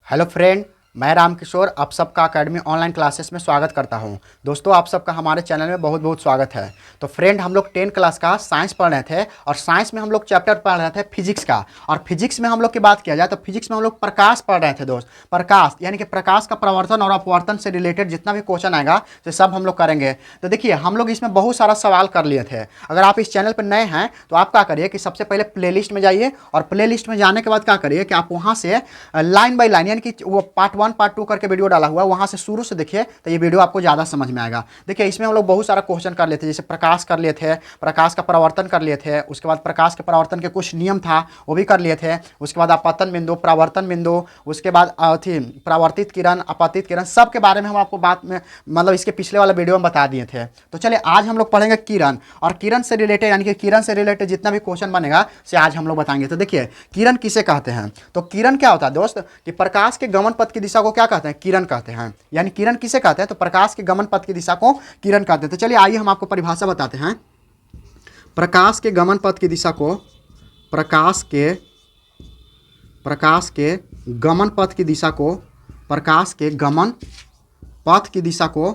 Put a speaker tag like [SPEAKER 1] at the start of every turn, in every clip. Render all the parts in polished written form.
[SPEAKER 1] Hello friend, मैं रामकिशोर आप सबका अकेडमी ऑनलाइन क्लासेस में स्वागत करता हूं। दोस्तों, आप सबका हमारे चैनल में बहुत बहुत स्वागत है। तो फ्रेंड, हम लोग 10 क्लास का साइंस पढ़ रहे थे और साइंस में हम लोग चैप्टर पढ़ रहे थे फिजिक्स का। और फिजिक्स में हम लोग की बात किया जाए तो फिजिक्स में हम लोग प्रकाश पढ़ रहे थे दोस्त। प्रकाश यानी कि प्रकाश का प्रवर्तन और अपवर्तन से रिलेटेड जितना भी क्वेश्चन आएगा तो सब हम लोग करेंगे। तो देखिए, हम लोग इसमें बहुत सारा सवाल कर लिए थे। अगर आप इस चैनल पर नए हैं तो आप क्या करिए कि सबसे पहले प्लेलिस्ट में जाइए और प्लेलिस्ट में जाने के बाद क्या करिए कि आप वहाँ से लाइन बाय लाइन यानी कि वो पार्ट 1 पार्ट 2 करके वीडियो डाला हुआ है, वहाँ से शुरू से देखिए तो ये वीडियो आपको ज़्यादा समझ में आएगा। देखिए, इसमें हम लोग बहुत सारा क्वेश्चन कर लेते, जैसे प्रकाश कर लिए थे, प्रकाश का परावर्तन कर लिए थे, उसके बाद प्रकाश के परावर्तन के कुछ नियम था वो भी कर लिए थे, उसके बाद आपतन बिंदु, परावर्तन बिंदु, उसके बाद थी परावर्तित किरण, आपतित किरण, सब के बारे में हम आपको बात में मतलब इसके पिछले वाले वीडियो में बता दिए थे। तो चलिए, आज हम लोग पढ़ेंगे किरण, और किरण से रिलेटेड यानी कि किरण से रिलेटेड जितना भी क्वेश्चन बनेगा से आज हम लोग बताएंगे। तो देखिए, किरण किसे कहते हैं? तो किरण क्या होता है दोस्त कि प्रकाश के गमन पथ की दिशा को क्या कहते हैं? किरण कहते हैं। यानी किरण किसे कहते हैं? तो प्रकाश के गमन पथ की दिशा को किरण कहते हैं। तो चलिए, आइए हम आपको परिभाषा बताते हैं। प्रकाश के गमन पथ की दिशा को प्रकाश के गमन पथ की दिशा को प्रकाश के गमन पथ की दिशा को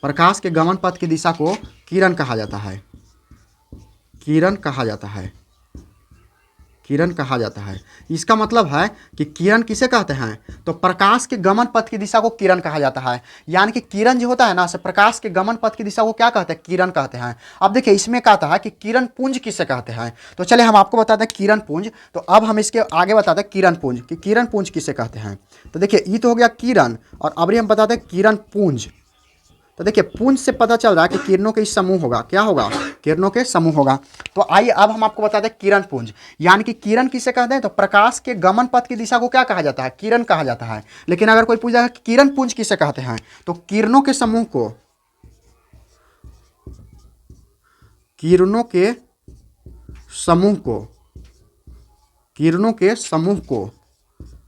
[SPEAKER 1] प्रकाश के गमन पथ की दिशा को किरण कहा जाता है। किरण कहा जाता है। इसका मतलब है कि किरण किसे कहते हैं? तो प्रकाश के गमन पथ की दिशा को किरण कहा जाता है। यानी कि किरण जो होता है ना, से प्रकाश के गमन पथ की दिशा को क्या कहते हैं? किरण कहते हैं। अब देखिए, इसमें कहता है कि किरण पुंज किसे कहते हैं। तो चलिए हम आपको बताते हैं किरण पुंज। तो अब हम इसके आगे बताते हैं किरण पुंज कि किरण पुंज किसे कहते हैं। तो देखिए, ये तो हो गया किरण, और अब हम बताते हैं किरण पुंज। तो देखिए, पुंज से पता चल रहा है कि किरणों के समूह होगा। क्या होगा? किरणों के समूह होगा। तो आइए अब हम आपको बताते हैं किरण पुंज। यानी कि किरण किसे कहते हैं? तो प्रकाश के गमन पथ की दिशा को क्या कहा जाता है? किरण कहा जाता है। लेकिन अगर कोई पूछा कि किरण पुंज किसे कहते हैं, तो किरणों के समूह को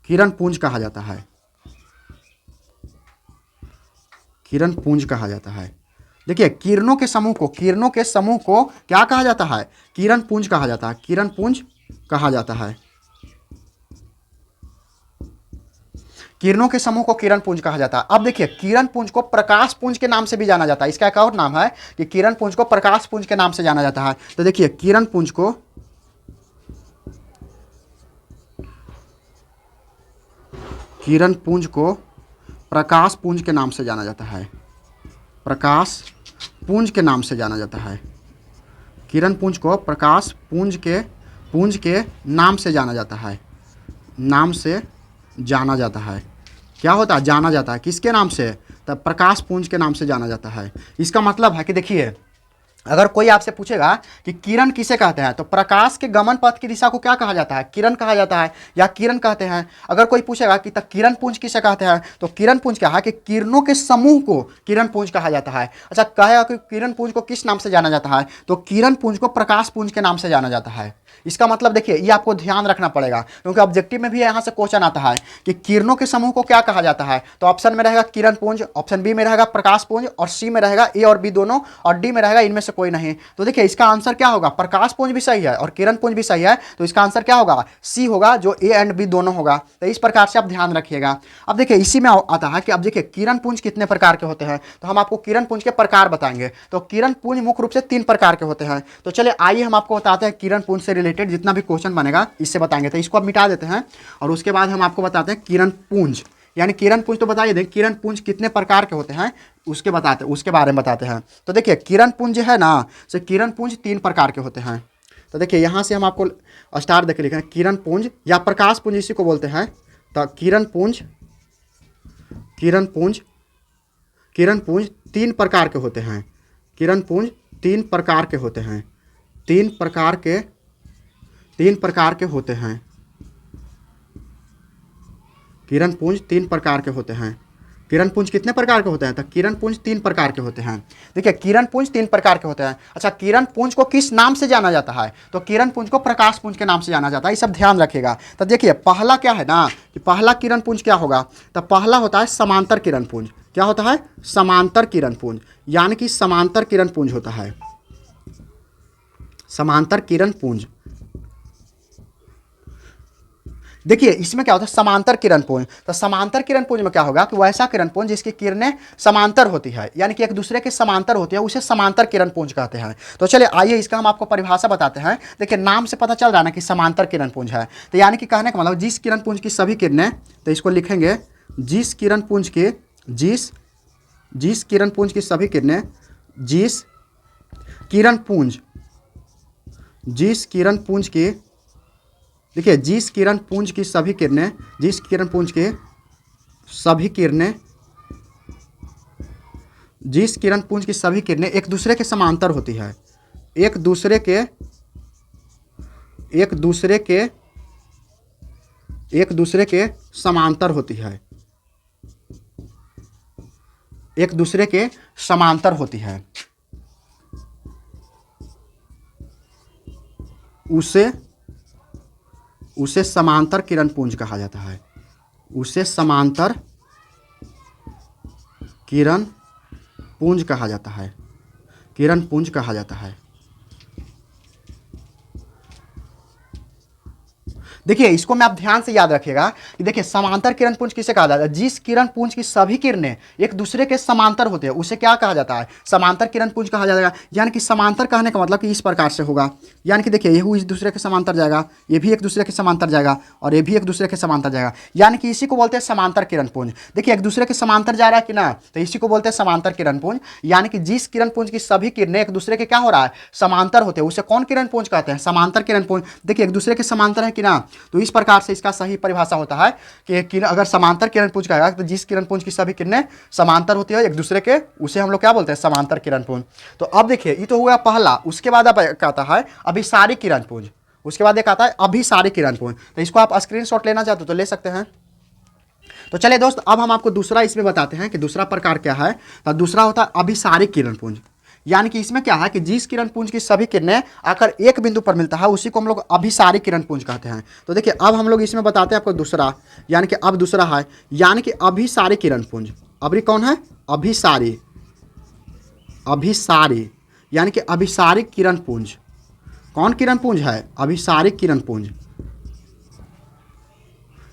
[SPEAKER 1] किरण पुंज कहा जाता है। किरण पुंज कहा जाता है। देखिए, किरणों के समूह को क्या कहा जाता है? किरण पुंज कहा जाता है। किरण पुंज कहा जाता है। किरणों के समूह को किरण पुंज कहा जाता है। अब देखिए, किरण पुंज को प्रकाश पुंज के नाम से भी जाना जाता है। इसका एक और नाम है कि किरण पुंज को प्रकाश पुंज के नाम से जाना जाता है। तो देखिए, किरण पुंज को प्रकाश पुंज के नाम से जाना जाता है। प्रकाश पुंज के नाम से जाना जाता है। किरण पुंज को प्रकाश पुंज के नाम से जाना जाता है। नाम से जाना जाता है। क्या होता है? जाना जाता है। किसके नाम से? तब प्रकाश पुंज के नाम से जाना जाता है। इसका मतलब है कि देखिए, अगर कोई आपसे पूछेगा कि किरण किसे कहते हैं, तो प्रकाश के गमन पथ की दिशा को क्या कहा जाता है? किरण कहा जाता है या किरण कहते हैं। अगर कोई पूछेगा कि तब किरण पुंज किसे कहते हैं, तो किरण पुंज क्या है कि किरणों के समूह को किरण पुंज कहा जाता है। अच्छा, कहेगा कि किरण पुंज को किस नाम से जाना जाता है, तो किरण पुंज को प्रकाश पुंज के नाम से जाना जाता है। इसका मतलब देखिए, ये आपको ध्यान रखना पड़ेगा, क्योंकि ऑब्जेक्टिव में भी यहाँ से क्वेश्चन आता है कि किरणों के समूह को क्या कहा जाता है। तो ऑप्शन में रहेगा किरण पुंज, ऑप्शन बी में रहेगा प्रकाश पुंज, और सी में रहेगा ए और बी दोनों, और डी में रहेगा इनमें से कोई नहीं। तो देखिए, इसका आंसर क्या होगा? प्रकाश पुंज भी सही है और किरण पुंज भी सही है, तो इसका आंसर क्या होगा? सी होगा, जो ए एंड बी दोनों होगा। तो इस प्रकार से आप ध्यान रखिएगा। अब देखिए, इसी में आता है कि अब देखिए किरण पुंज कितने प्रकार के होते हैं, तो हम आपको किरण पुंज के प्रकार बताएंगे। तो किरण पुंज मुख्य रूप से 3 प्रकार के होते हैं। तो चलिए, आइए हम आपको बताते हैं किरण पुंज से रिलेटेड जितना भी क्वेश्चन बनेगा इससे बताएंगे। तो इसको अब मिटा देते हैं और उसके बाद हम आपको बताते हैं किरण पुंज। यानी किरण पुंज तो बताइए, देख किरण पुंज कितने प्रकार के होते हैं उसके बारे में बताते हैं। तो देखिए, किरण पुंज है ना, से किरण पुंज 3 प्रकार के होते हैं। तो देखिए, यहाँ से हम आपको स्टार देख लिखे हैं किरण पुंज या प्रकाश पुंज इसी को बोलते हैं। तो किरण पुंज 3 प्रकार के होते हैं। किरण पुंज 3 प्रकार के होते हैं। 3 प्रकार के होते हैं। किरण पुंज 3 प्रकार के होते हैं। किरण पुंज कितने प्रकार के होते हैं? तो किरण पुंज 3 प्रकार के होते हैं। देखिए, किरण पुंज 3 प्रकार के होते हैं। अच्छा, किरण पुंज को किस नाम से जाना जाता है? तो किरण पुंज को प्रकाश पुंज के नाम से जाना जाता है। ये सब ध्यान रखिएगा। तो देखिए, पहला क्या है ना कि पहला किरण पुंज क्या होगा? तो पहला होता है समांतर किरण पुंज। क्या होता है? समांतर किरण पुंज। यानी कि समांतर किरण पुंज होता है। समांतर किरण पुंज देखिए इसमें क्या होता है, समांतर किरण पुंज। तो समांतर किरण पुंज में क्या होगा कि वैसा किरण पुंज जिसकी किरणें समांतर होती है, यानी कि एक दूसरे के समांतर होती है, उसे समांतर किरण पुंज कहते हैं। तो चलिए आइए इसका हम आपको परिभाषा बताते हैं। देखिए नाम से पता चल रहा है ना कि समांतर किरण पुंज है। तो यानी कि कहने का मतलब जिस किरण पुंज की सभी किरणें, तो इसको लिखेंगे जिस किरण पुंज की जिस किरण पुंज की सभी किरणें, जिस किरण पुंज जिस किरण पुंज की, देखिए जिस किरण पुंज की सभी किरणें, जिस किरण पुंज की सभी किरणें, जिस किरण पुंज की सभी किरणें एक दूसरे के समांतर होती है, एक दूसरे के एक दूसरे के एक दूसरे के समांतर होती है, एक दूसरे के समांतर होती है, उसे समांतर किरण पुंज कहा जाता है। उसे समांतर किरण पुंज कहा जाता है, किरण पुंज कहा जाता है। देखिए इसको मैं आप ध्यान से याद रखिएगा कि देखिए समांतर किरण पुंज किसे कहा जाता है, जिस किरण पुंज की सभी किरणें एक दूसरे के समांतर होते हैं उसे क्या कहा जाता है, समांतर किरण पुंज कहा जाएगा। यानी कि समांतर कहने का मतलब कि इस प्रकार से होगा, यानी कि देखिए ये इस दूसरे के समांतर जाएगा, ये भी एक दूसरे के समांतर जाएगा, और ये भी एक दूसरे के समांतर जाएगा, यानी कि इसी को बोलते हैं समांतर किरण पुंज। देखिए एक दूसरे के समांतर जा रहा है कि ना, तो इसी को बोलते हैं समांतर किरण पुंज। यानी कि जिस किरण पुंज की सभी किरणें एक दूसरे के क्या हो रहा है, समांतर होते हैं, उसे कौन किरण पुंज कहते हैं, समांतर किरण पुंज। देखिए एक दूसरे के समांतर है कि ना, तो इस प्रकार से इसका सही परिभाषा होता है कि अगर समांतर किरण पुंज कहेगा तो जिस किरण पुंज की सभी किरणें समांतर होती है एक दूसरे के, उसे हम लोग क्या बोलते हैं, समांतर किरण पुंज। तो अब देखिए ये तो हुआ पहला। उसके बाद अब कहता है अभिसारी किरण पुंज। उसके बाद एक आता है अभिसारी किरण पुंज। तो इसको आप स्क्रीनशॉट लेना चाहते हो तो ले सकते हैं। तो चलिए दोस्त अब हम आपको दूसरा इसमें बताते हैं कि दूसरा प्रकार क्या है। तो दूसरा होता है अभिसारी किरण पुंज। यानी कि इसमें क्या है कि जिस किरण पुंज की सभी किरणें आकर एक बिंदु पर मिलता है उसी को हम लोग अभिसारी किरण पुंज कहते हैं। तो देखिए अब हम लोग इसमें बताते हैं आपको दूसरा, यानी कि अब दूसरा है यानी कि अभिसारी किरण पुंज। अभी कौन है, अभिसारी, अभिसारी यानी कि अभिसारी किरण पुंज। कौन किरण पुंज है, अभिसारी किरण पुंज,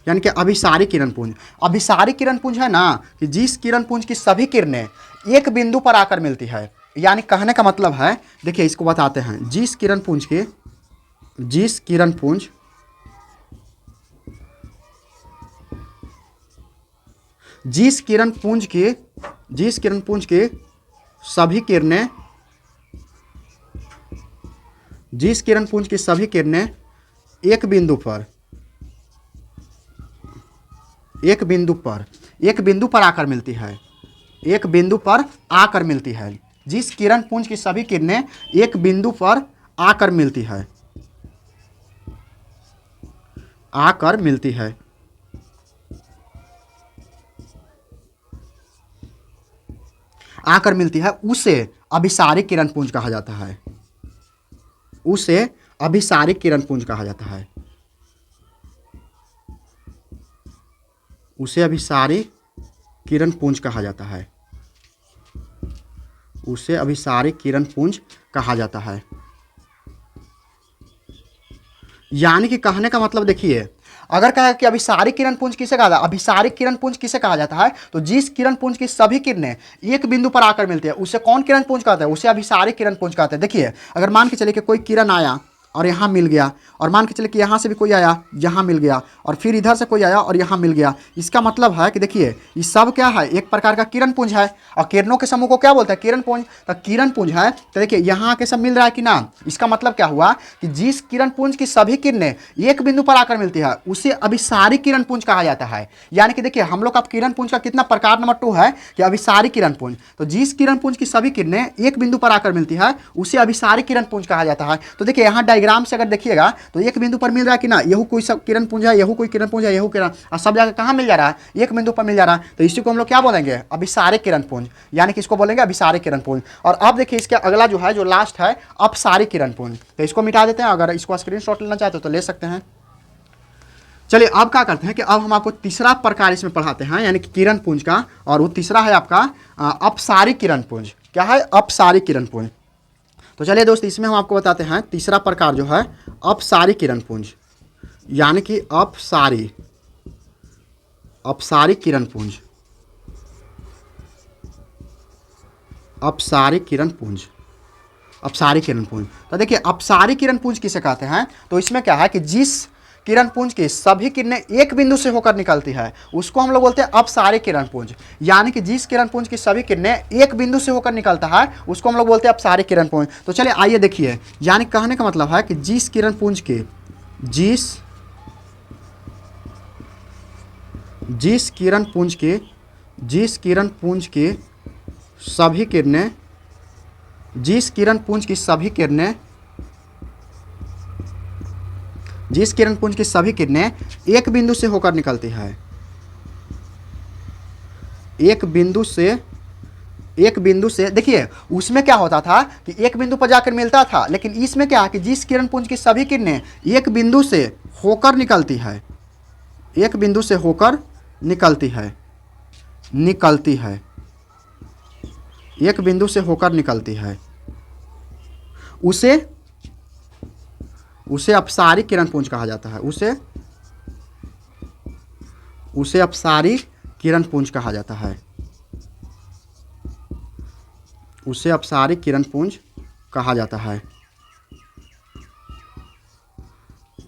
[SPEAKER 1] यानी कि अभिसारी किरण पुंज। अभिसारी किरण पुंज है ना कि जिस किरण पुंज की सभी किरणें एक बिंदु पर आकर मिलती है। यानी कहने का मतलब है, देखिए इसको बताते हैं, जिस किरण पुंज की, जिस किरण पुंज जिस किरण पुंज की जिस किरण पुंज की सभी किरणें, जिस किरण पुंज की सभी किरणें एक बिंदु पर आकर मिलती है, एक बिंदु पर आकर मिलती है। जिस किरण पुंज की सभी किरणें एक बिंदु पर आकर मिलती है, आकर मिलती है, आकर मिलती है, उसे अभिसारी किरण पुंज कहा जाता है। उसे अभिसारी किरण पुंज कहा जाता है। उसे अभिसारी किरण पुंज कहा जाता है। उसे अभिसारी किरण पुंज कहा जाता है। यानी कि कहने का मतलब देखिए, अगर कहा कि अभिसारी किरण पुंज किसे कहा जाता है, अभिसारी किरण पुंज किसे कहा जाता है, तो जिस किरण पुंज की सभी किरणें एक बिंदु पर आकर मिलती है उसे कौन किरण पुंज कहते हैं, उसे अभिसारी किरण पुंज कहते हैं। देखिए अगर मान के चलिए कि कोई किरण आया और यहाँ मिल गया, और मान के चलिए कि यहाँ से भी कोई आया, यहाँ मिल गया, और फिर इधर से कोई आया और यहाँ मिल गया। इसका मतलब है कि देखिए ये सब क्या है, एक प्रकार का किरण पुंज है, और किरणों के समूह को क्या बोलते हैं, किरण पुंज। तो किरण पुंज है, तो देखिए यहाँ के सब मिल रहा है कि ना। इसका मतलब क्या हुआ कि जिस किरण पुंज की सभी किरणें एक बिंदु पर आकर मिलती है उसे अभिसारी किरण पुंज कहा जाता है। यानी कि देखिए हम लोग का किरण पुंज का कितना प्रकार नंबर 2 है कि अभिसारी किरण पुंज। तो जिस किरण पुंज की सभी किरणें एक बिंदु पर आकर मिलती है उसे अभिसारी किरण पुंज कहा जाता है। तो देखिए यहाँ डायग्राम से अगर देखिएगा तो एक बिंदु पर मिल रहा है कि ना, यहू कोई सब किरण पुंज है, यहू कोई किरण पुंज है, यहू किरण, और सब जगह कहाँ मिल जा रहा है, एक बिंदु पर मिल जा रहा है। तो इसी को हम लोग क्या बोलेंगे, अभिसारी किरण पुंज, यानी कि इसको बोलेंगे अभिसारी किरण पुंज। और अब देखिए इसके अगला जो है, जो लास्ट है, अपसारी किरण पुंज। तो इसको मिटा देते हैं, अगर इसको स्क्रीनशॉट लेना चाहते हो तो ले सकते हैं। चलिए अब क्या करते हैं कि अब हम आपको तीसरा प्रकार इसमें पढ़ाते हैं, यानी कि किरण पुंज का, और वो तीसरा है आपका अपसारी किरण पुंज। क्या है, अपसारी किरण पुंज। तो चलिए दोस्त इसमें हम आपको बताते हैं तीसरा प्रकार जो है अपसारी किरण पुंज। यानी कि अपसारी, अपसारी किरणपुंज, अपसारी किरणपुंज, अपसारी किरणपुंज। तो देखिए अपसारी किरणपुंज किसे कहते हैं, तो इसमें क्या है कि जिस किरणपुंज की सभी किरणें एक बिंदु से होकर निकलती है उसको हम लोग बोलते हैं अपसारी किरणपुंज। यानी कि जिस किरणपुंज की सभी किरणें एक बिंदु से होकर निकलता है उसको हम लोग बोलते हैं अपसारी किरणपुंज। तो चलिए आइए देखिए, यानी कहने का मतलब है कि जिस किरणपुंज के जिस किरणपुंज के सभी किरणें, जिस किरणपुंज की सभी किरणें, जिस किरणपुंज की सभी किरणें एक बिंदु से होकर निकलती है, एक बिंदु से देखिए उसमें क्या होता था कि एक बिंदु पर जाकर मिलता था, लेकिन इसमें क्या है कि जिस किरणपुंज की सभी किरणें एक बिंदु से होकर निकलती है, एक बिंदु से होकर निकलती है, एक बिंदु से होकर निकलती है, उसे अपसारी किरणपुंज कहा जाता है, उसे अपसारी किरणपुंज कहा जाता है, उसे अपसारी किरणपुंज कहा जाता है,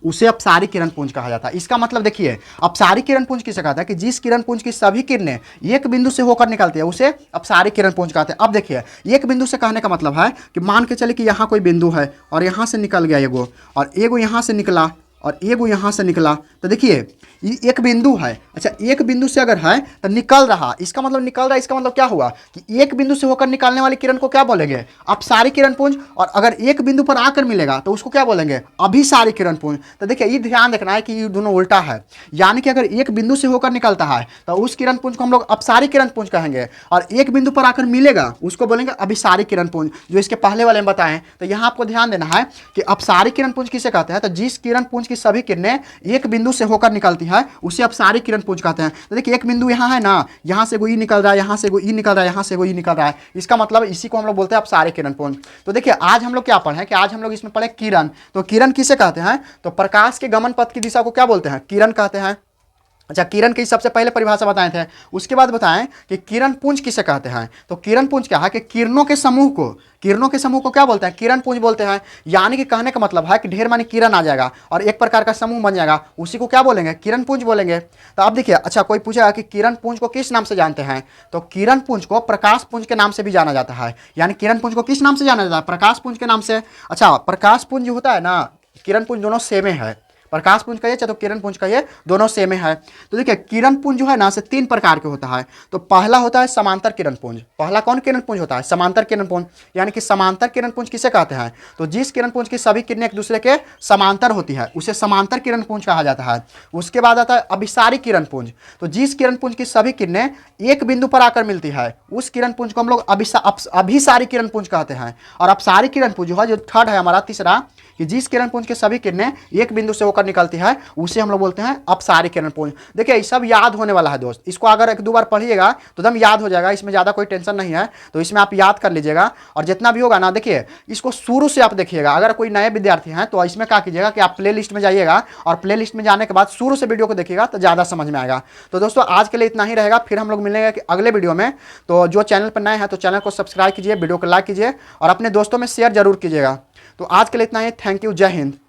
[SPEAKER 1] उसे अपसारी किरणपुंज कहा जाता है। इसका मतलब देखिए अपसारी किरणपुंज किसे कहता है कि जिस किरणपुंज की सभी किरणें एक बिंदु से होकर निकलती है उसे अपसारी किरणपुंज कहते हैं। अब देखिए एक बिंदु से कहने का मतलब है कि मान के चले कि यहाँ कोई बिंदु है और यहाँ से निकल गया एगो, और एगो यहाँ से निकला और एगो यहाँ से निकला। तो देखिए ये एक बिंदु है, अच्छा एक बिंदु से अगर है तो निकल रहा, इसका मतलब निकल रहा, इसका मतलब क्या हुआ कि एक बिंदु से होकर निकलने वाली किरण को क्या बोलेंगे, अपसारी किरणपुंज। और अगर एक बिंदु पर आकर मिलेगा तो उसको क्या बोलेंगे, अभिसारी किरणपुंज। तो देखिए ये ध्यान रखना है कि ये दोनों उल्टा है, यानी कि अगर एक बिंदु से होकर निकलता है तो उस किरणपुंज को हम लोग अपसारी किरणपुंज कहेंगे, और एक बिंदु पर आकर मिलेगा उसको बोलेंगे अभिसारी किरणपुंज, जो इसके पहले वाले में बताएं। तो यहाँ आपको ध्यान देना है कि अपसारी किरणपुंज किसे कहते हैं, तो जिस किरणपुंज की सभी किरणें एक बिंदु से होकर निकलती है उसे अपसारी किरणपुंज कहते हैं। तो देखिए एक बिंदु यहाँ है ना, यहाँ से कोई निकल रहा है, यहाँ से कोई निकल रहा है, यहाँ से कोई निकल रहा है, इसका मतलब इसी को हम लोग बोलते हैं अपसारी किरणपुंज। तो देखिए आज हम लोग क्या पढ़े कि आज हम लोग इसमें पढ़े किरण। तो किरण किसे कहते हैं, तो प्रकाश के गमन पथ की दिशा को क्या बोलते हैं, किरण कहते हैं। अच्छा किरण की सबसे पहले परिभाषा बताए थे, उसके बाद बताएं कि किरण पुंज किसे कहते हैं। तो किरण पुंज क्या है कि किरणों के समूह को क्या बोलते हैं, किरण पुंज बोलते हैं। यानी कि कहने का मतलब है कि ढेर मानी किरण आ जाएगा और एक प्रकार का समूह बन जाएगा, उसी को क्या बोलेंगे, किरण पुंज बोलेंगे। तो अब देखिए अच्छा कोई पूछेगा कि किरण पुंज को किस नाम से जानते हैं, तो किरण पुंज को प्रकाश पुंज के नाम से भी जाना जाता है। यानी किरण पुंज को किस नाम से जाना जाता है, प्रकाश पुंज के नाम से। अच्छा प्रकाश पुंज जो होता है ना, किरण पुंज दोनों सेमे है, प्रकाश पुंज कहिए चाहे तो किरण पुंज कहिए, दोनों सेम है। तो देखिए किरण पुंज जो है ना से तीन प्रकार के होता है। तो पहला होता है समांतर किरण पुंज। पहला कौन किरण पुंज होता है, समांतर किरण पुंज। यानी कि समांतर किरण पुंज किसे कहते हैं, तो जिस किरण पुंज की सभी किरणें एक दूसरे के समांतर होती है उसे समांतर किरण पुंज कहा जाता है। उसके बाद आता है अभिसारी किरण पुंज। तो जिस किरण पुंज की सभी किरणें एक बिंदु पर आकर मिलती है उस किरण पुंज को हम लोग अभिसारी किरण पुंज कहते हैं। और अपसारी किरण पुंज जो है, जो थर्ड है हमारा तीसरा, कि जिस किरण पुंज के सभी किरणें एक बिंदु से होकर निकलती है उसे हम लोग बोलते हैं अपसारी किरण पुंज। देखिए ये सब याद होने वाला है दोस्त, इसको अगर एक दो बार पढ़िएगा तो एकदम याद हो जाएगा, इसमें ज़्यादा कोई टेंशन नहीं है। तो इसमें आप याद कर लीजिएगा और जितना भी होगा ना देखिए इसको शुरू से आप देखिएगा। अगर कोई नए विद्यार्थी हैं तो इसमें क्या कीजिएगा कि आप प्ले लिस्ट में जाइएगा और प्ले लिस्ट में जाने के बाद शुरू से वीडियो को देखिएगा तो ज़्यादा समझ में आएगा। तो दोस्तों आज के लिए इतना ही रहेगा, फिर हम लोग मिलेंगे कि अगले वीडियो में। तो जो चैनल पर नए हैं तो चैनल को सब्सक्राइब कीजिए, वीडियो को लाइक कीजिए और अपने दोस्तों में शेयर जरूर कीजिएगा। तो आज के लिए इतना ही, थैंक यू, जय हिंद।